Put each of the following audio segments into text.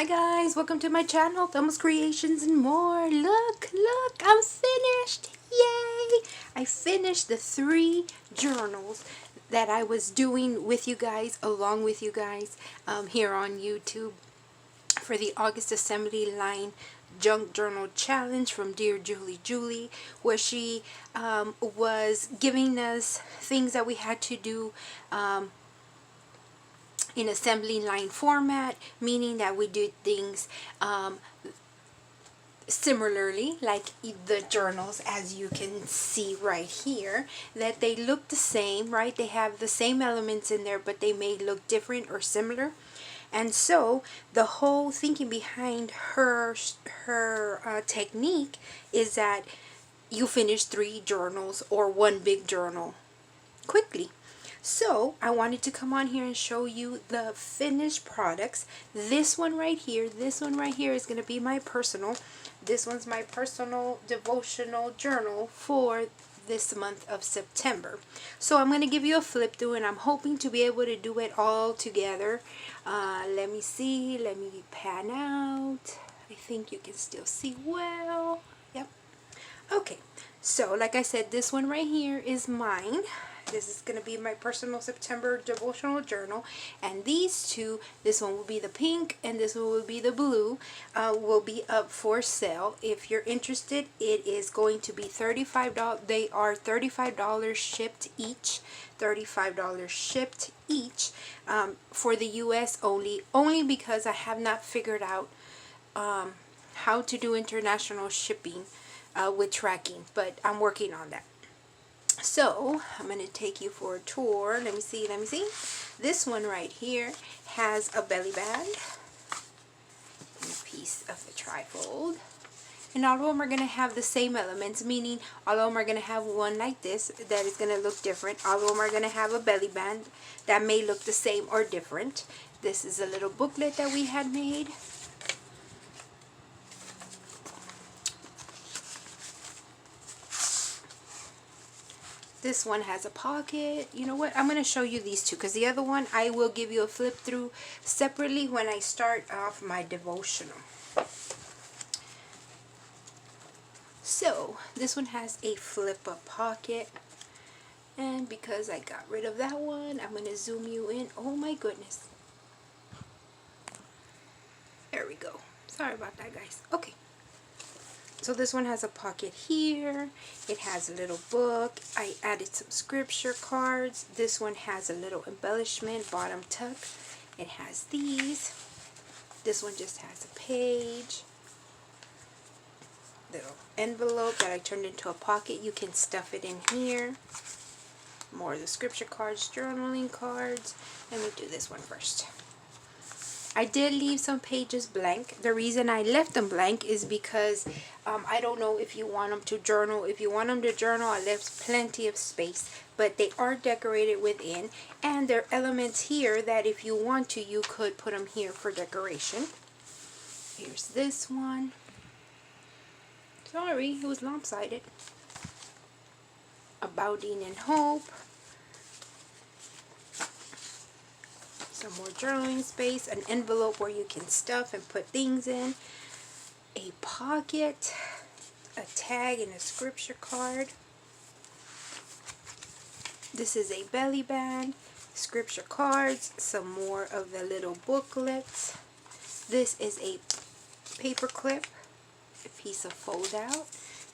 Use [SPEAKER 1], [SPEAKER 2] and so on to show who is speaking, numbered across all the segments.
[SPEAKER 1] Hi guys, welcome to my channel, Thelma's Creations and more. Look, I'm finished. Yay! I finished the 3 journals that I was doing with you guys, along with you guys, here on YouTube for the August Assembly Line Junk Journal Challenge from Dear Julie, where she was giving us things that we had to do in assembly line format, meaning that we do things similarly like the journals, as you can see right here, that they look the same, right? They have the same elements in there, but they may look different or similar. And so the whole thinking behind her technique is that you finish 3 journals or 1 big journal quickly. So I wanted to come on here and show you the finished products. This one right here is going to be my personal. This one's my personal devotional journal for this month of September. So I'm going to give you a flip through, and I'm hoping to be able to do it all together. Let me see. Let me pan out. I think you can still see well. Yep. Okay. So like I said, this one right here is mine. This is going to be my personal September devotional journal, and these two, this one will be the pink and this one will be the blue, will be up for sale. If you're interested, it is going to be $35. They are $35 shipped each. $35 shipped each, for the US only because I have not figured out how to do international shipping with tracking, but I'm working on that. So I'm going to take you for a tour. Let me see. This one right here has a belly band and a piece of the trifold. And all of them are going to have the same elements, meaning all of them are going to have one like this that is going to look different. All of them are going to have a belly band that may look the same or different. This is a little booklet that we had made. This one has a pocket. You know what? I'm going to show you these two, because the other one I will give you a flip through separately when I start off my devotional. So this one has a flip up pocket, and because I got rid of that one, I'm going to zoom you in. Oh my goodness. There we go. Sorry about that, guys. Okay. So this one has a pocket here. It has a little book. I added some scripture cards. This one has a little embellishment, bottom tuck. It has these. This one just has a page. Little envelope that I turned into a pocket. You can stuff it in here. More of the scripture cards, journaling cards. Let me do this one first. I did leave some pages blank. The reason I left them blank is because I don't know if you want them to journal. If you want them to journal, I left plenty of space. But they are decorated within. And there are elements here that if you want to, you could put them here for decoration. Here's this one. Sorry, it was lopsided. Abounding in hope. Some more journaling space, an envelope where you can stuff and put things in, a pocket, a tag, and a scripture card. This is a belly band, scripture cards, some more of the little booklets. This is a paper clip, a piece of fold out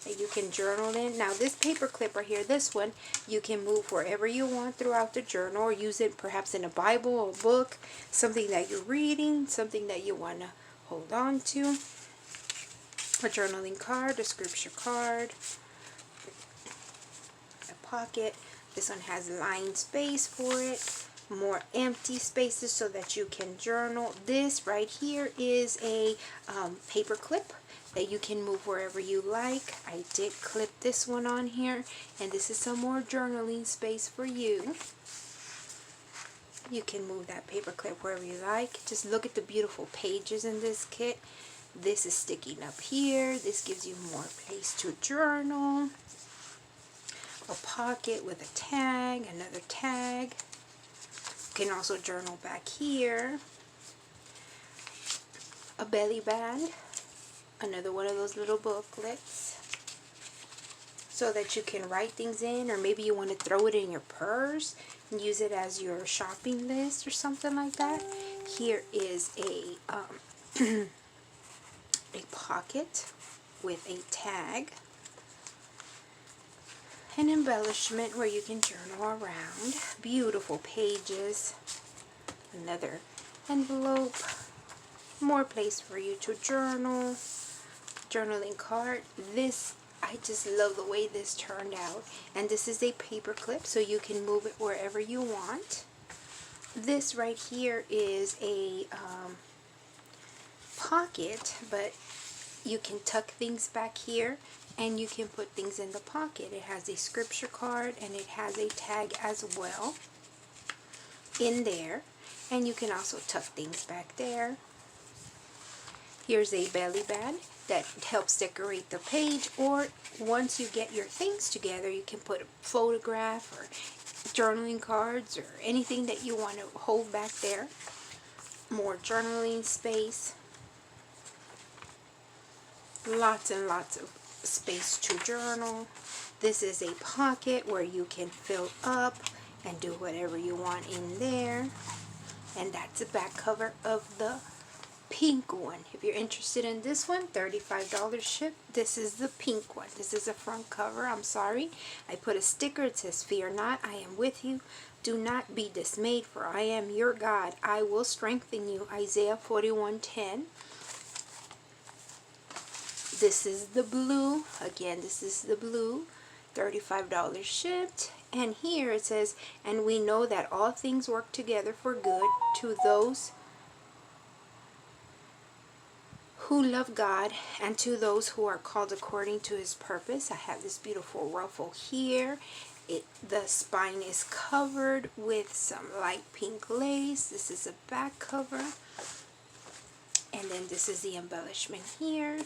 [SPEAKER 1] that you can journal in. Now this paper clip right here, this one, you can move wherever you want throughout the journal, or use it perhaps in a Bible or a book, something that you're reading, something that you want to hold on to. A journaling card, a scripture card, a pocket. This one has line space for it, more empty spaces so that you can journal. This right here is a paper clip that you can move wherever you like. I did clip this one on here, and this is some more journaling space for you. You can move that paper clip wherever you like. Just look at the beautiful pages in this kit. This is sticking up here. This gives you more place to journal. A pocket with a tag, another tag. You can also journal back here. a belly band, another one of those little booklets, so that you can write things in, or maybe you want to throw it in your purse and use it as your shopping list or something like that. Here is a a pocket with a tag, an embellishment where you can journal around, beautiful pages, another envelope, more place for you to journal, journaling card. This, I just love the way this turned out. And this is a paper clip, so you can move it wherever you want. This right here is a pocket, but you can tuck things back here and you can put things in the pocket. It has a scripture card and it has a tag as well in there, and you can also tuck things back there. Here's a belly band that helps decorate the page, or once you get your things together, you can put a photograph or journaling cards or anything that you want to hold back there. More journaling space. Lots and lots of space to journal. This is a pocket where you can fill up and do whatever you want in there. And that's the back cover of the pink one. If you're interested in this one, $35 ship. This is the pink one. This is a front cover. I'm sorry, I put a sticker. It says, "Fear not, I am with you. Do not be dismayed, for I am your God. I will strengthen you." Isaiah 41:10. This is the blue. Again, this is the blue. $35 shipped. And here it says, "And we know that all things work together for good to those who love God and to those who are called according to his purpose." I have this beautiful ruffle here. The spine is covered with some light pink lace. This is a back cover. And then this is the embellishment here.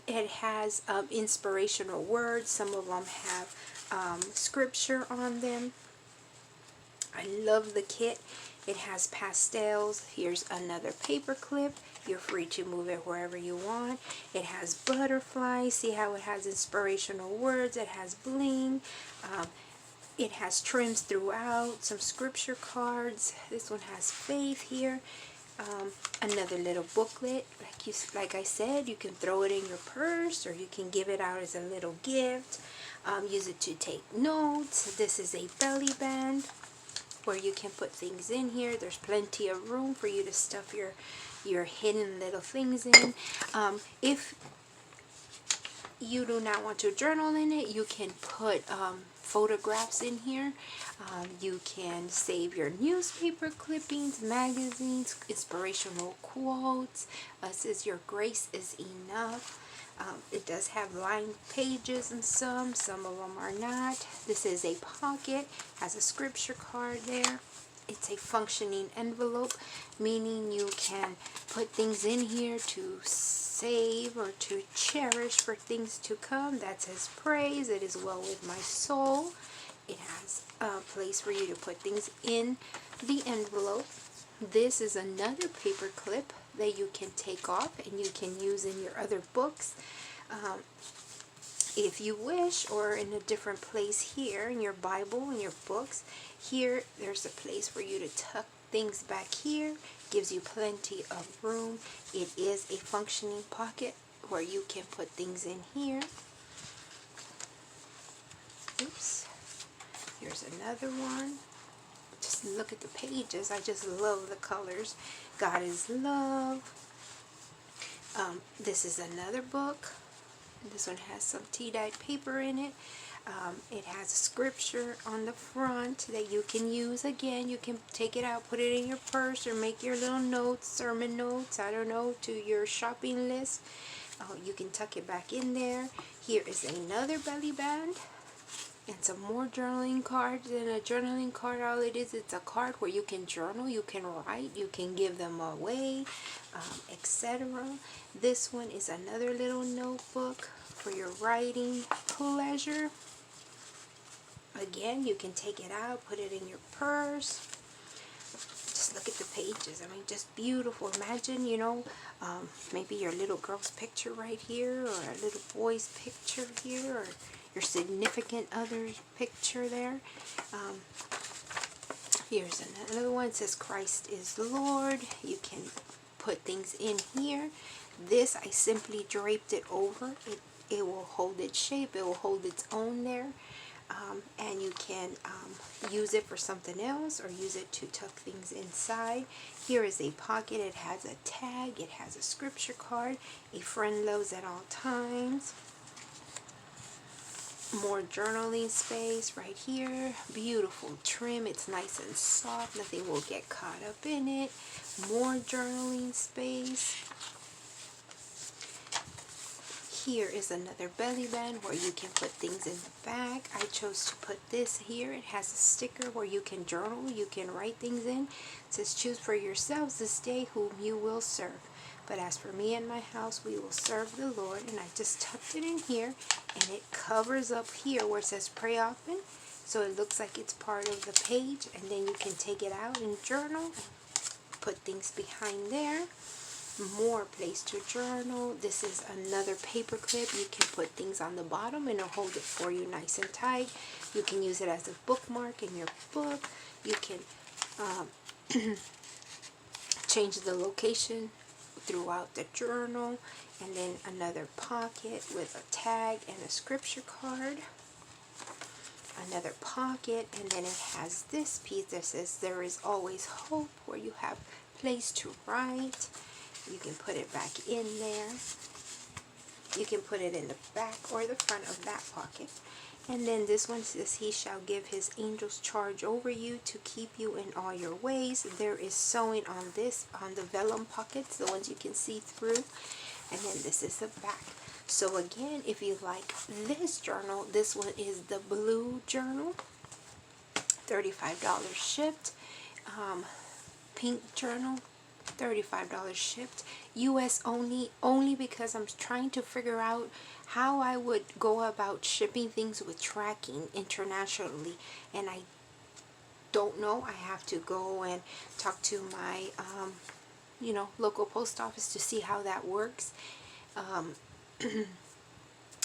[SPEAKER 1] It has inspirational words. Some of them have scripture on them. I love the kit. It has pastels. Here's another paper clip. You're free to move it wherever you want. It has butterflies. See how it has inspirational words. It has bling. It has trims throughout. Some scripture cards. This one has faith here. Another little booklet. Like I said, you can throw it in your purse, or you can give it out as a little gift. Use it to take notes. This is a belly band where you can put things in here. There's plenty of room for you to stuff your hidden little things in. If you do not want to journal in it, you can put photographs in here. You can save your newspaper clippings, magazines, inspirational quotes. It says your grace is enough. It does have lined pages and some of them are not. This is a pocket, has a scripture card there. It's a functioning envelope, meaning you can put things in here to save or to cherish for things to come. That says praise. It is well with my soul. It has a place for you to put things in the envelope. This is another paper clip that you can take off and you can use in your other books if you wish, or in a different place here in your Bible, in your books. Here there's a place for you to tuck things back here. Gives you plenty of room. It is a functioning pocket where you can put things in here. Oops. Here's another one. Just look at the pages. I just love the colors. God is love. This is another book. This one has some tea-dyed paper in it. It has a scripture on the front that you can use. Again, you can take it out, put it in your purse, or make your little notes, sermon notes, I don't know, to your shopping list. You can tuck it back in there. Here is another belly band. And some more journaling cards. And a journaling card, all it is, it's a card where you can journal, you can write, you can give them away, etc. This one is another little notebook for your writing pleasure. Again, you can take it out, put it in your purse. Just just look at the pages. I mean, just beautiful. Imagine, maybe your little girl's picture right here, or a little boy's picture here, or your significant other's picture there. Here's another one. It says Christ is Lord. You can put things in here. This, I simply draped it over. It will hold its shape. It will hold its own there. And you can use it for something else, or use it to tuck things inside. Here is a pocket. It has a tag. It has a scripture card. A friend loves at all times. More journaling space right here. Beautiful trim. It's nice and soft. Nothing will get caught up in it. More journaling space. Here is another belly band where you can put things in the back. I chose to put this here. It has a sticker where you can journal. You can write things in. It says, choose for yourselves this day whom you will serve. But as for me and my house, we will serve the Lord. And I just tucked it in here. And it covers up here where it says pray often. So it looks like it's part of the page. And then you can take it out and journal. Put things behind there. More place to journal. This is another paper clip. You can put things on the bottom and it'll hold it for you nice and tight. You can use it as a bookmark in your book. You can change the location throughout the journal. And then another pocket with a tag and a scripture card. Another pocket, and then it has this piece that says there is always hope, where you have place to write. You can put it back in there. You can put it in the back or the front of that pocket. And then this one says, he shall give his angels charge over you to keep you in all your ways. There is sewing on this, on the vellum pockets, the ones you can see through. And then this is the back. So again, if you like this journal, this one is the blue journal. $35 shipped. Pink journal. $35 shipped. US only because I'm trying to figure out how I would go about shipping things with tracking internationally, and I don't know. I have to go and talk to my local post office to see how that works.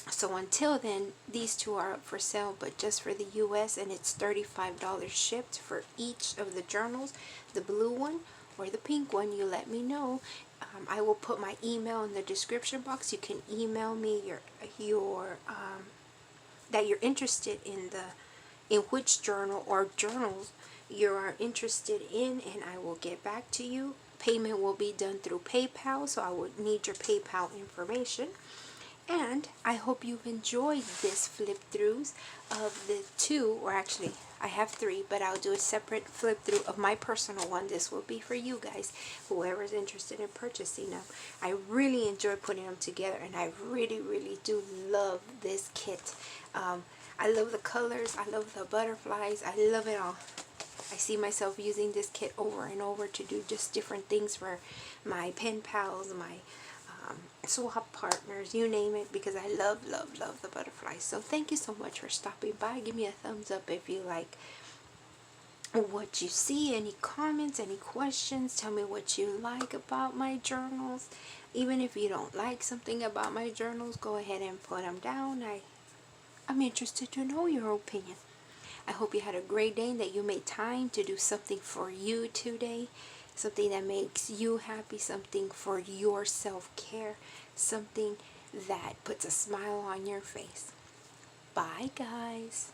[SPEAKER 1] So until then, these two are up for sale, but just for the US, and it's $35 shipped for each of the journals. The blue one or the pink one, you let me know. I will put my email in the description box. You can email me your that you're interested in which journal or journals you are interested in, and I will get back to you. Payment will be done through PayPal, so I would need your PayPal information. And I hope you've enjoyed this flip throughs of the two, or actually I have three, but I'll do a separate flip through of my personal one. This will be for you guys, whoever's interested in purchasing them. I really enjoy putting them together, and I really do love this kit. I love the colors, I love the butterflies, I love it all. I see myself using this kit over and over to do just different things for my pen pals, my swap partners, you name it, because I love the butterflies. So thank you so much for stopping by. Give me a thumbs up if you like what you see. Any comments, any questions, tell me what you like about my journals. Even if you don't like something about my journals, go ahead and put them down. I'm interested to know your opinion. I hope you had a great day and that you made time to do something for you today. Something that makes you happy, something for your self-care, something that puts a smile on your face. Bye, guys.